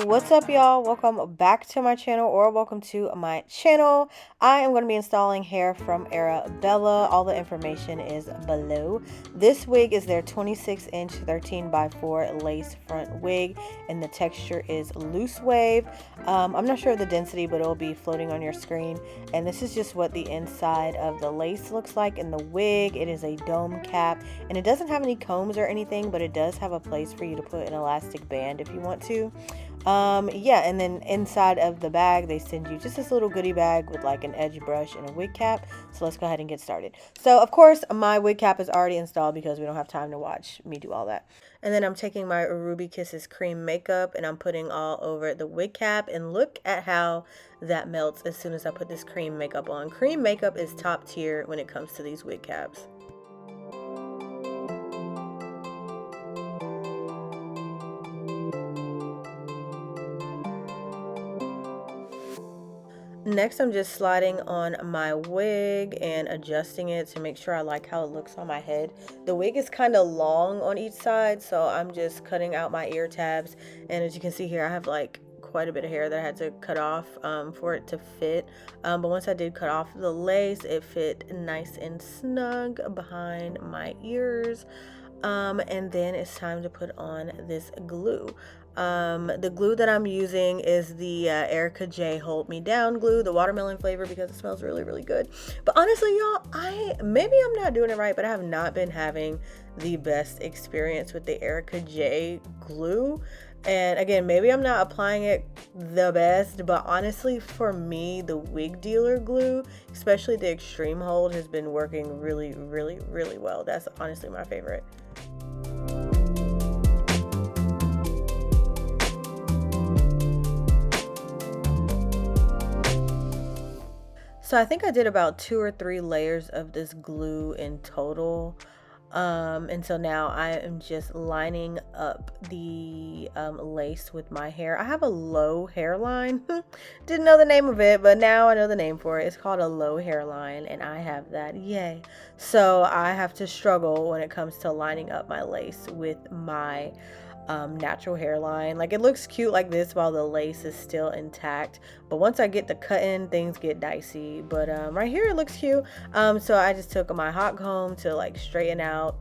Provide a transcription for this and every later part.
What's up, y'all? Welcome back to my channel, or welcome to my channel. I am going to be installing hair from Arabella. All the information is below. This wig is their 26-inch 13x4 lace front wig, and the texture is loose wave. I'm not sure of the density, but it'll be floating on your screen. And this is just what the inside of the lace looks like in the wig. It is a dome cap, and it doesn't have any combs or anything, but it does have a place for you to put an elastic band if you want to. Yeah, and then inside of the bag they send you just this little goodie bag with like an edge brush and a wig cap. So let's go ahead and get started. So of course my wig cap is already installed because we don't have time to watch me do all that. And then I'm taking my Ruby Kisses cream makeup and I'm putting all over the wig cap, and look at how that melts as soon as I put this cream makeup on. Cream makeup is top tier when it comes to these wig caps. Next, I'm just sliding on my wig and adjusting it to make sure I like how it looks on my head. The wig is kind of long on each side, so I'm just cutting out my ear tabs. And as you can see here, I have like quite a bit of hair that I had to cut off for it to fit. But once I did cut off the lace, it fit nice and snug behind my ears. And then it's time to put on this glue. The glue that I'm using is the Erica J Hold Me Down glue, the watermelon flavor, because it smells really, really good. But honestly, y'all, maybe I'm not doing it right, but I have not been having the best experience with the Erica J glue. And again, maybe I'm not applying it the best, but honestly, for me, the Wig Dealer glue, especially the Extreme Hold, has been working really, really, really well. That's honestly my favorite. So I think I did about 2 or 3 layers of this glue in total. And so now I am just lining up the lace with my hair. I have a low hairline. Didn't know the name of it, but now I know the name for it. It's called a low hairline, and I have that. Yay. So I have to struggle when it comes to lining up my lace with my natural hairline. Like, it looks cute like this while the lace is still intact, but once I get the cutting, things get dicey. But right here it looks cute. So I just took my hot comb to like straighten out,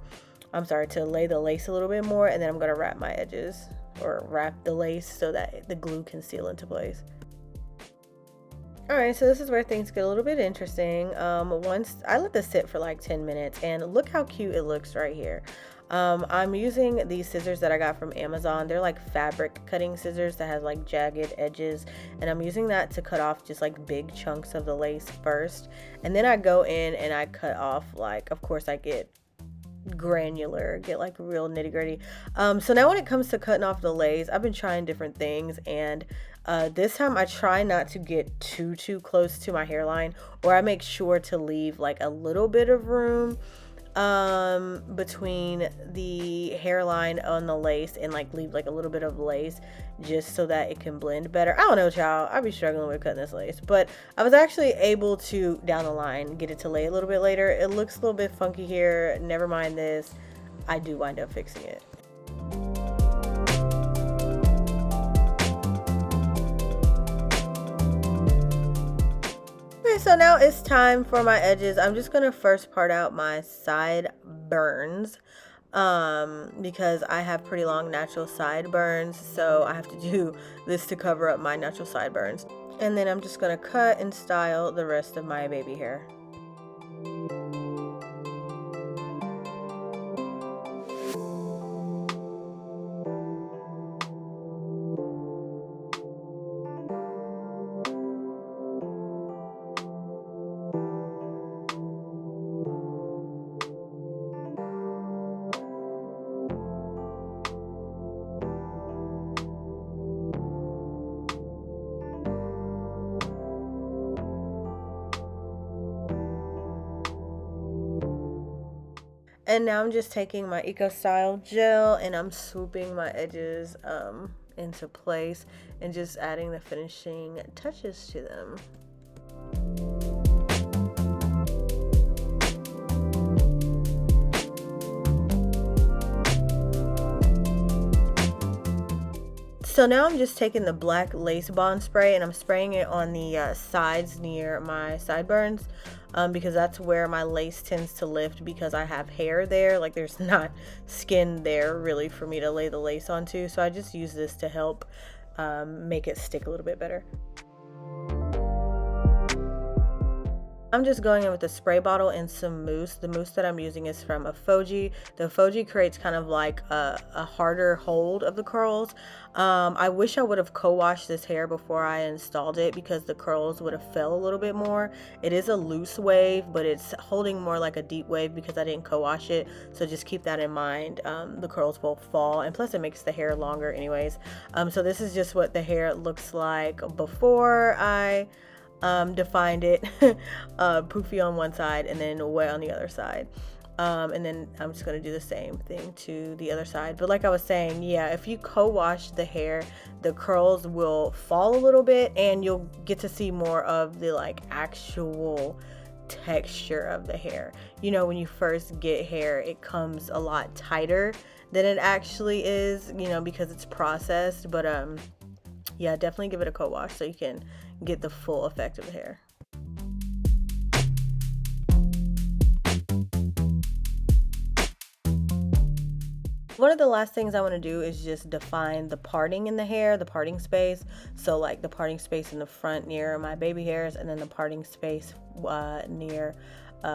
to lay the lace a little bit more, and then I'm gonna wrap my edges, or wrap the lace so that the glue can seal into place. Alright, so this is where things get a little bit interesting. Once I let this sit for like 10 minutes, and look how cute it looks right here. I'm using these scissors that I got from Amazon. They're like fabric cutting scissors that has like jagged edges, and I'm using that to cut off just like big chunks of the lace first, and then I go in and I cut off, like, of course I get granular, get like real nitty-gritty. So now when it comes to cutting off the lace, I've been trying different things, and this time I try not to get too close to my hairline, or I make sure to leave like a little bit of room between the hairline on the lace, and like leave like a little bit of lace just so that it can blend better. I don't know, child, I'd be struggling with cutting this lace, but I was actually able to, down the line, get it to lay a little bit later. It looks a little bit funky here, never mind this, I do wind up fixing it. Okay, so now it's time for my edges. I'm just gonna first part out my sideburns because I have pretty long natural sideburns, so I have to do this to cover up my natural sideburns. And then I'm just gonna cut and style the rest of my baby hair. And now I'm just taking my Eco Style gel and I'm swooping my edges into place and just adding the finishing touches to them. So now I'm just taking the black lace bond spray and I'm spraying it on the sides near my sideburns, because that's where my lace tends to lift because I have hair there. Like there's not skin there really for me to lay the lace onto. So I just use this to help make it stick a little bit better. I'm just going in with a spray bottle and some mousse. The mousse that I'm using is from Afoji. The Afoji creates kind of like a harder hold of the curls. I wish I would have co-washed this hair before I installed it because the curls would have fell a little bit more. It is a loose wave, but it's holding more like a deep wave because I didn't co-wash it. So just keep that in mind. The curls will fall, and plus it makes the hair longer anyways. So this is just what the hair looks like before I defined it. Poofy on one side and then wet on the other side, and then I'm just going to do the same thing to the other side. But like I was saying, yeah, if you co-wash the hair, the curls will fall a little bit and you'll get to see more of the like actual texture of the hair. You know, when you first get hair, it comes a lot tighter than it actually is, you know, because it's processed. But yeah, definitely give it a co-wash so you can get the full effect of the hair. One of the last things I want to do is just define the parting in the hair, the parting space. So like the parting space in the front near my baby hairs, and then the parting space near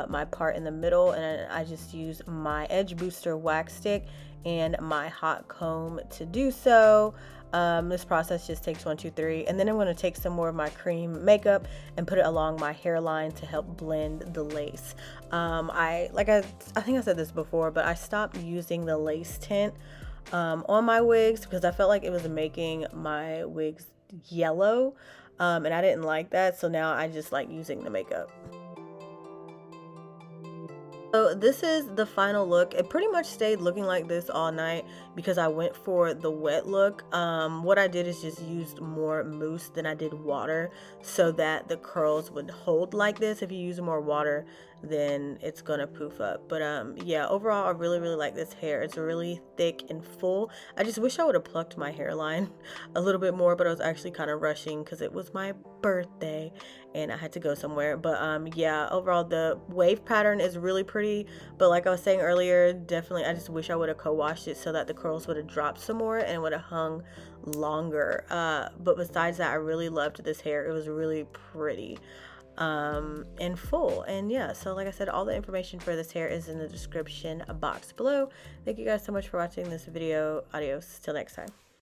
my part in the middle. And I just use my Edge Booster wax stick and my hot comb to do so. This process just takes 1, 2, 3, and then I'm going to take some more of my cream makeup and put it along my hairline to help blend the lace. I think I said this before, but I stopped using the lace tint on my wigs because I felt like it was making my wigs yellow, and I didn't like that. So now I just like using the makeup. So this is the final look. It pretty much stayed looking like this all night because I went for the wet look. What I did is just used more mousse than I did water so that the curls would hold like this. If you use more water, then it's gonna poof up. But yeah, overall I really like this hair. It's really thick and full. I just wish I would have plucked my hairline a little bit more, but I was actually kind of rushing because it was my birthday and I had to go somewhere. But yeah, overall the wave pattern is really pretty, but like I was saying earlier, definitely I just wish I would have co-washed it so that the curls would have dropped some more and would have hung longer. But besides that, I really loved this hair. It was really pretty and full. And yeah, so like I said, all the information for this hair is in the description box below. Thank you guys so much for watching this video. Adios till next time.